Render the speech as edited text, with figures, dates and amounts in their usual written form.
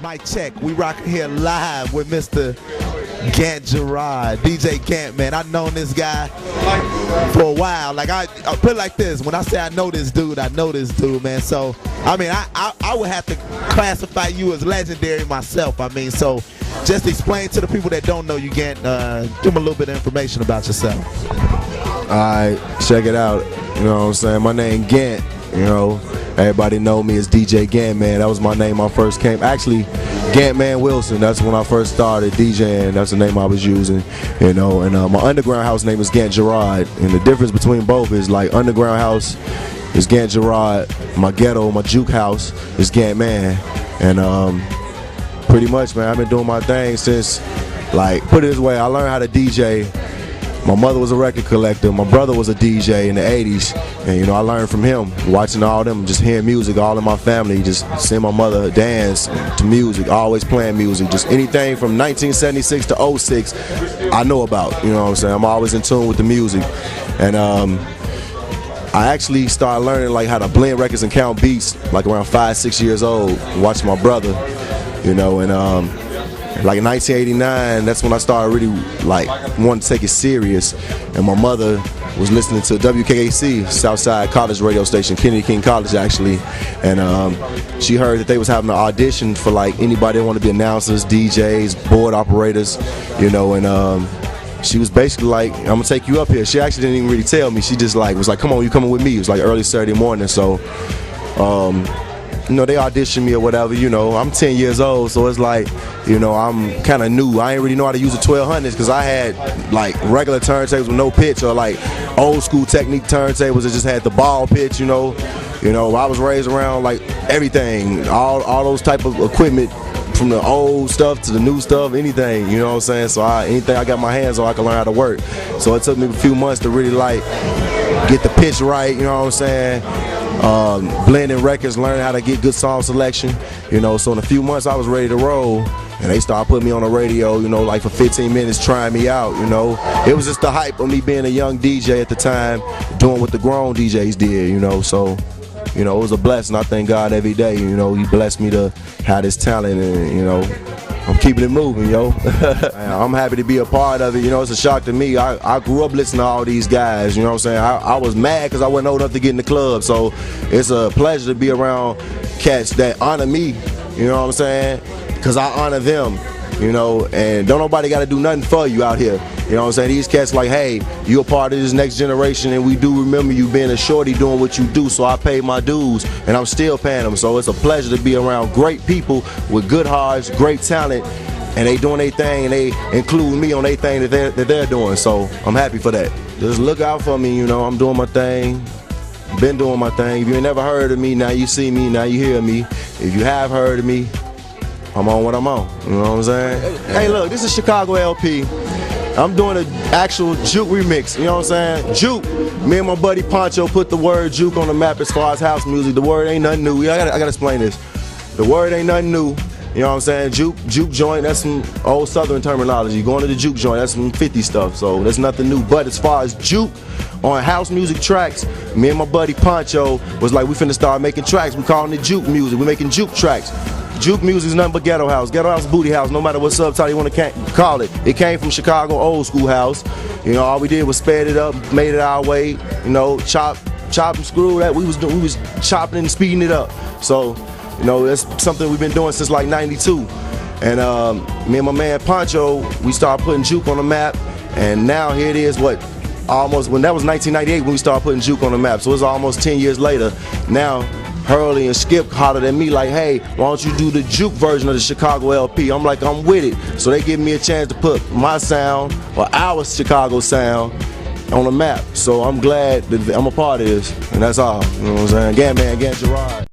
Mic check. We rocking here live with Mr. Gerard, DJ Gantman. I've known this guy for a while. Like I put it like this: when I say I know this dude, man. So I mean, I would have to classify you as legendary myself. I mean, so just explain to the people that don't know you, Gant. Give them a little bit of information about yourself. Alright, check it out. You know what I'm saying? My name Gant. You know, everybody know me as DJ Gantman. That was my name when I first came. Actually, Gantman Wilson. That's when I first started DJing. That's the name I was using. You know, and my underground house name is Gant Gerard. And the difference between both is like underground house is Gant Gerard. My ghetto, my juke house is Gantman. And pretty much, man, I've been doing my thing since, like, put it this way, I learned how to DJ. My mother was a record collector. My brother was a DJ in the 80s. And, you know, I learned from him, watching all them, just hearing music, all in my family, just seeing my mother dance to music, always playing music. Just anything from 1976 to 06, I know about, you know what I'm saying? I'm always in tune with the music. And I actually started learning, like, how to blend records and count beats, like, around 5, 6 years old, watching my brother, you know, and like in 1989, that's when I started really like wanting to take it serious. And my mother was listening to WKAC, Southside College radio station, Kennedy King College actually. And she heard that they was having an audition for like anybody that wanted to be announcers, DJs, board operators, you know. And she was basically like, I'm gonna take you up here. She actually didn't even really tell me. She just like was like, come on, you coming with me. It was like early Saturday morning. So you know, they auditioned me or whatever, you know. I'm 10 years old, so it's like, you know, I'm kind of new. I ain't really know how to use the 1200s because I had like regular turntables with no pitch, or like old school technique turntables that just had the ball pitch, you know. You know, I was raised around like everything, all those type of equipment, from the old stuff to the new stuff, anything, you know what I'm saying? So anything I got my hands on, I can learn how to work. So it took me a few months to really like get the pitch right, you know what I'm saying? Blending records, learning how to get good song selection, you know. So in a few months I was ready to roll, and they started putting me on the radio, you know, like for 15 minutes trying me out, you know. It was just the hype of me being a young DJ at the time, doing what the grown DJs did, you know. So, you know, it was a blessing. I thank God every day, you know, he blessed me to have this talent, and, you know, I'm keeping it moving, yo. I'm happy to be a part of it. You know, it's a shock to me. I grew up listening to all these guys, you know what I'm saying? I was mad because I wasn't old enough to get in the club. So it's a pleasure to be around cats that honor me, you know what I'm saying? Because I honor them, you know, and don't nobody got to do nothing for you out here. You know what I'm saying? These cats like, hey, you a part of this next generation, and we do remember you being a shorty doing what you do, so I paid my dues, and I'm still paying them. So it's a pleasure to be around great people with good hearts, great talent, and they doing their thing, and they include me on their thing that they're doing. So I'm happy for that. Just look out for me, you know, I'm doing my thing. Been doing my thing. If you ain't never heard of me, now you see me, now you hear me. If you have heard of me, I'm on what I'm on. You know what I'm saying? Hey, look, this is Chicago LP. I'm doing an actual juke remix, you know what I'm saying? Juke. Me and my buddy Poncho put the word juke on the map as far as house music. The word ain't nothing new. I gotta explain this. The word ain't nothing new. You know what I'm saying? Juke joint, that's some old southern terminology. Going to the juke joint, that's some 50 stuff. So that's nothing new. But as far as juke on house music tracks, me and my buddy Poncho was like, we finna start making tracks. We calling it juke music. We making juke tracks. Juke music is nothing but ghetto house. Ghetto house, booty house, no matter what subtitle you want to call it. It came from Chicago old school house. You know, all we did was sped it up, made it our way, you know, chop and screw that. We was chopping and speeding it up. So, you know, that's something we've been doing since like 92. And me and my man Poncho, we started putting juke on the map. And now here it is, almost, when that was 1998 when we started putting juke on the map. So it's almost 10 years later. Now, Hurley and Skip hollered at me like, hey, why don't you do the juke version of the Chicago LP? I'm like, I'm with it. So they give me a chance to put my sound, or our Chicago sound, on the map. So I'm glad that I'm a part of this, and that's all. You know what I'm saying? Gantman, Gerard.